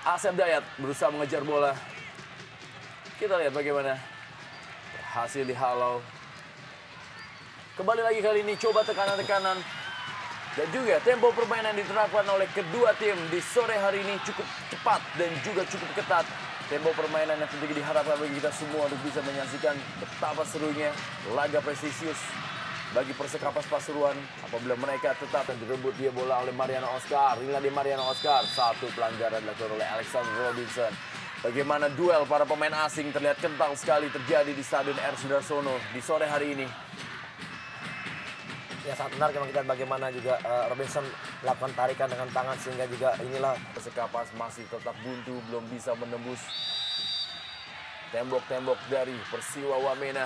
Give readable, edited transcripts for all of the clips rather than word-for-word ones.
Asep Dayat berusaha mengejar bola. Kita lihat bagaimana. Berhasil dihalau. Kembali lagi kali ini coba tekanan-tekanan. Dan juga tempo permainan diterapkan oleh kedua tim di sore hari ini cukup cepat dan juga cukup ketat. Tempo permainan yang tentunya diharapkan bagi kita semua untuk bisa menyaksikan betapa serunya laga prestisius bagi Persekapas Pasuruan apabila mereka tetap direbut dia bola oleh Mariano Oscar. Inilah di Mariano Oscar. Satu pelanggaran dilakukan oleh Alexander Robinson. Bagaimana duel para pemain asing terlihat kental sekali terjadi di Stadion R. Sudarsono di sore hari ini. Ya, sangat menarik memang kita lihat bagaimana juga Robinson melakukan tarikan dengan tangan sehingga juga inilah Persekapas masih tetap buntu, belum bisa menembus tembok-tembok dari Persiwa Wamena.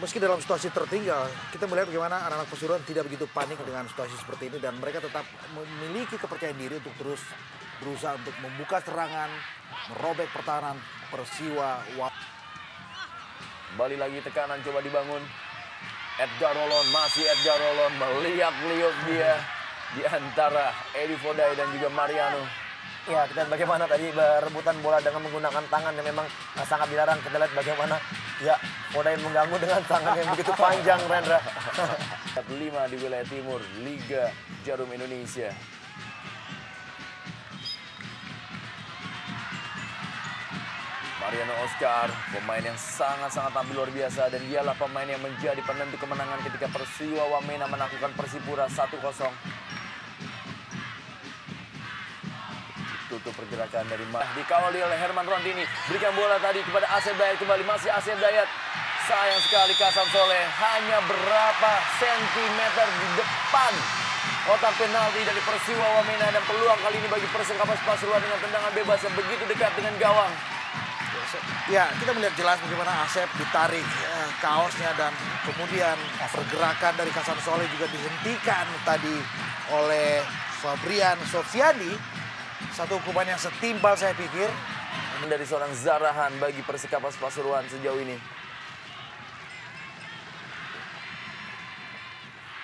Meski dalam situasi tertinggal, kita melihat bagaimana anak-anak Pasuruan tidak begitu panik dengan situasi seperti ini dan mereka tetap memiliki kepercayaan diri untuk terus berusaha untuk membuka serangan, merobek pertahanan Persiwa Wamena. Kembali lagi tekanan coba dibangun. Edgar Rolon, masih Edgar Rolon melihat-lihat dia di antara Edi Fodai dan juga Mariano. ya kita lihat bagaimana tadi berebutan bola dengan menggunakan tangan yang memang sangat dilarang. Kita lihat bagaimana ya Fodai mengganggu dengan tangan yang begitu panjang, Rendra. 5 di wilayah timur Liga Jarum Indonesia. Mariano Oscar, pemain yang sangat-sangat tampil luar biasa dan dialah pemain yang menjadi penentu kemenangan ketika Persiwa Wamena menaklukkan Persipura 1-0. Tutup pergerakan dari dikawali oleh Herman Rontini. Berikan bola tadi kepada Asep Dayat kembali, masih Asep Dayat. Sayang sekali Kasan Soleh hanya berapa sentimeter di depan kotak penalti dari Persiwa Wamena dan peluang kali ini bagi Persekapas Pasuruan dengan tendangan bebas yang begitu dekat dengan gawang. Ya, kita melihat jelas bagaimana Asep ditarik kaosnya dan kemudian pergerakan dari Kasan Soleh juga dihentikan tadi oleh Fabrian Sofiani. Satu hukuman yang setimpal saya pikir. Dari seorang Zarahan bagi Persekapas Pasuruan sejauh ini.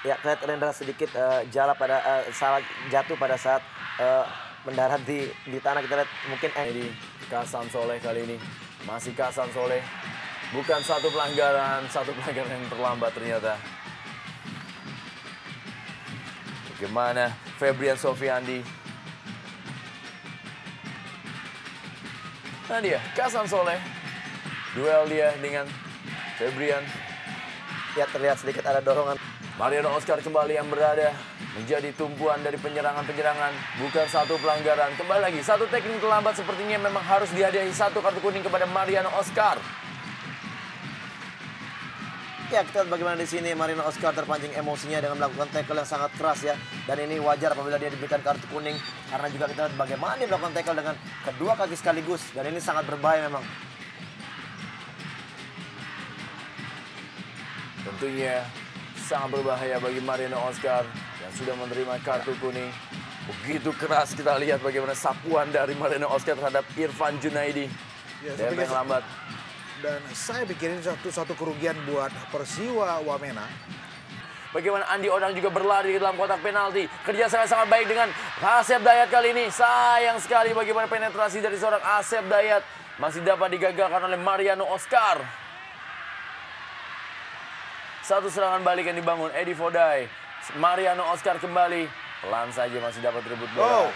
Ya, kelihatan Rendra sedikit salah jatuh pada saat mendarat di tanah. Kita lihat mungkin Ini Kasan Soleh kali ini. Masih Kasan Soleh. Bukan satu pelanggaran yang terlambat ternyata. Bagaimana Febrian Sofiandi. Nah dia, Kasan Soleh. Duel dia dengan Febrian. ya terlihat sedikit ada dorongan. Mariano Oscar kembali yang berada menjadi tumpuan dari penyerangan-penyerangan. Bukan satu pelanggaran. Kembali lagi, satu teknik terlambat sepertinya memang harus dihadiahi satu kartu kuning kepada Mariano Oscar. Ya, kita lihat bagaimana di sini Mariano Oscar terpancing emosinya dengan melakukan tackle yang sangat keras ya. Dan ini wajar apabila dia diberikan kartu kuning. Karena juga kita lihat bagaimana dia melakukan tackle dengan kedua kaki sekaligus. Dan ini sangat berbahaya memang. Tentunya sangat berbahaya bagi Mariano Oscar yang sudah menerima kartu kuning. Begitu keras kita lihat bagaimana sapuan dari Mariano Oscar terhadap Irfan Junaidi. Ya, yang lambat. Dan saya pikir ini satu kerugian buat Persiwa Wamena. Bagaimana Andi Odang juga berlari di dalam kotak penalti. Kerja sangat baik dengan Asep Dayat kali ini. Sayang sekali bagaimana penetrasi dari seorang Asep Dayat. Masih dapat digagalkan oleh Mariano Oscar. Satu serangan balik yang dibangun Edi Fodai. Mariano Oscar kembali. Pelan saja masih dapat rebut bola.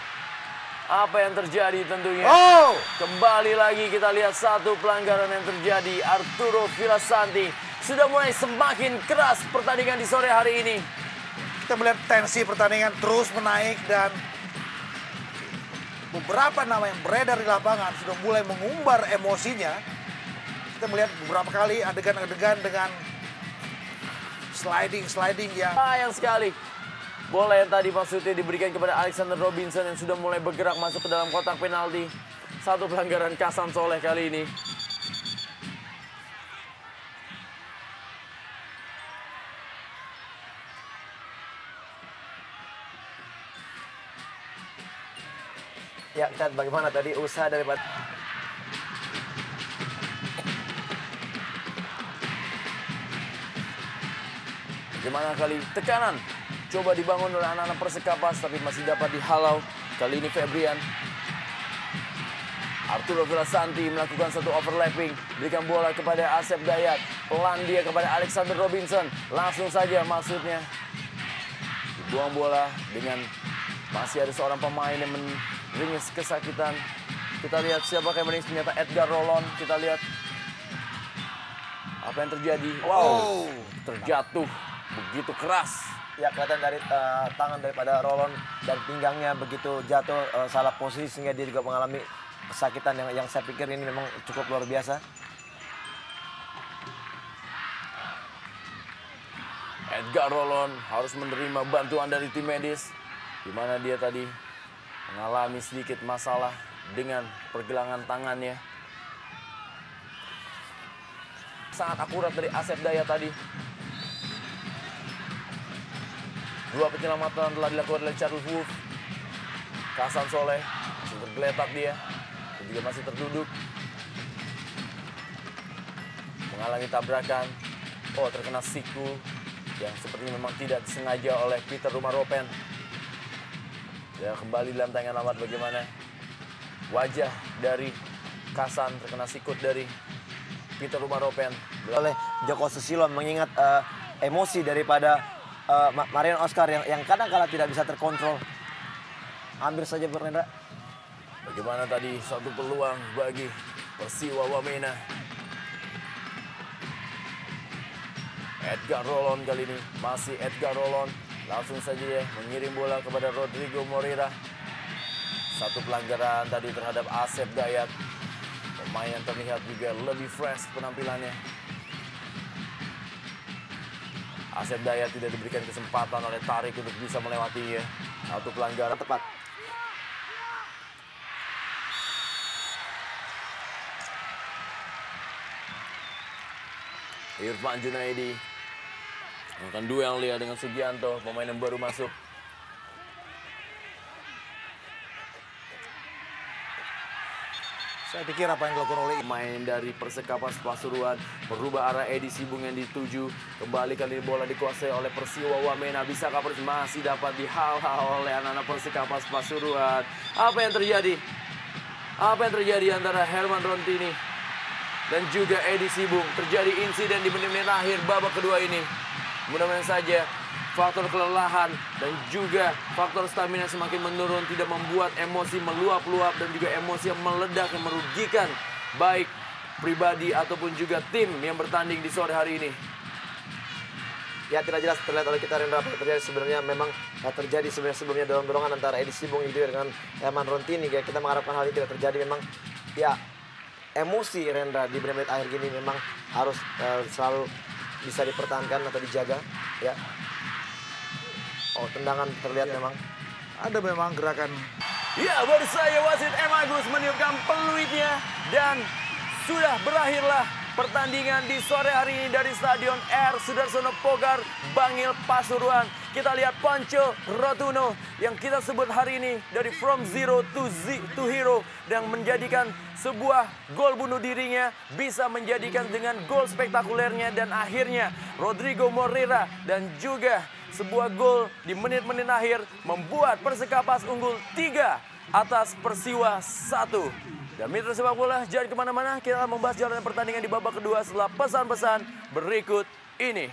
Apa yang terjadi tentunya. Kembali lagi kita lihat satu pelanggaran yang terjadi. Arturo Villasanti. Sudah mulai semakin keras pertandingan di sore hari ini. Kita melihat tensi pertandingan terus menaik dan beberapa nama yang beredar di lapangan sudah mulai mengumbar emosinya. Kita melihat beberapa kali adegan-adegan dengan sliding yang sayang sekali. Bola yang tadi maksudnya diberikan kepada Alexander Robinson yang sudah mulai bergerak masuk ke dalam kotak penalti. Satu pelanggaran Kasan Soleh kali ini. Ya, kita lihat bagaimana tadi usaha daripada Bagaimana kali tekanan Coba dibangun oleh anak-anak Persekapas, tapi masih dapat dihalau. Kali ini Febrian. Arturo Villasanti melakukan satu overlapping. Berikan bola kepada Asep Dayat. Pelan dia kepada Alexander Robinson. Langsung saja maksudnya. Dibuang bola dengan masih ada seorang pemain yang meringis kesakitan. Kita lihat siapa yang meringis, ternyata Edgar Rolon. Kita lihat apa yang terjadi. Wow, terjatuh begitu keras. Ya, kelihatan dari tangan daripada Rolon dan pinggangnya begitu jatuh salah posisi sehingga dia juga mengalami kesakitan yang saya pikir ini memang cukup luar biasa. Edgar Rolon harus menerima bantuan dari tim medis, di mana dia tadi mengalami sedikit masalah dengan pergelangan tangannya. Sangat akurat dari Asep Dayat tadi. Dua penyelamatan telah dilakukan oleh Charles Wolf. Hasan Soleh masih tergeletak dia. Dan juga masih terduduk. Mengalami tabrakan. Oh, terkena siku. Yang sepertinya memang tidak disengaja oleh Peter Rumaropen. Ya, kembali dalam tayangan amat bagaimana wajah dari Hasan terkena sikut dari Peter Rumaropen. Oleh Joko Susilo mengingat emosi daripada Marion Oscar yang kadang-kala tidak bisa terkontrol. Hampir saja Rendra. Bagaimana tadi satu peluang bagi Persiwa Wamena. Edgar Rolon kali ini. Masih Edgar Rolon. Langsung saja ya mengirim bola kepada Rodrigo Moreira. Satu pelanggaran tadi terhadap Asep Dayat. Pemain yang terlihat juga lebih fresh penampilannya. Asep Dayat tidak diberikan kesempatan oleh Tarik untuk bisa melewatinya. Satu pelanggaran tepat. Irfan Junaidi akan duel dia dengan Sugianto, pemain yang baru masuk. Saya pikir apa yang dilakukan oleh Pemain dari Persekapas Pasuruan berubah arah Edi Sibung yang dituju. Kembali kali ini bola dikuasai oleh Persiwa Wamena. Bisakah Persiwa masih dapat dihalau oleh anak-anak Persekapas Pasuruan? Apa yang terjadi? Apa yang terjadi antara Herman Rontini dan juga Edi Sibung? Terjadi insiden di menit-menit akhir babak kedua ini. Mudah-mudahan saja faktor kelelahan dan juga faktor stamina semakin menurun tidak membuat emosi meluap-luap dan juga emosi yang meledak yang merugikan baik pribadi ataupun juga tim yang bertanding di sore hari ini. Ya, tidak jelas terlihat oleh kita Rendra apa yang terjadi sebenarnya. Memang terjadi sebenarnya sebelumnya dorong-dorongan antara Edi Sibung juga dengan Herman Rontini. Ya, kita mengharapkan hal ini tidak terjadi. Memang ya emosi Rendra di menit akhir gini memang harus selalu bisa dipertahankan atau dijaga. Ya. Oh, tendangan terlihat memang. ada memang gerakan. Ya, baru saja wasit M. Agus meniupkan peluitnya dan sudah berakhirlah pertandingan di sore hari ini dari Stadion R. Sudarsono Pogar, Bangil, Pasuruan. Kita lihat Pancho Rotuno yang kita sebut hari ini dari from zero to hero yang menjadikan sebuah gol bunuh dirinya bisa menjadikan dengan gol spektakulernya dan akhirnya Rodrigo Moreira dan juga sebuah gol di menit-menit akhir membuat Persekapas unggul 3 atas Persiwa 1. Dan mitra sepak bola, jangan kemana-mana, kita akan membahas jalannya pertandingan di babak kedua setelah pesan-pesan berikut ini.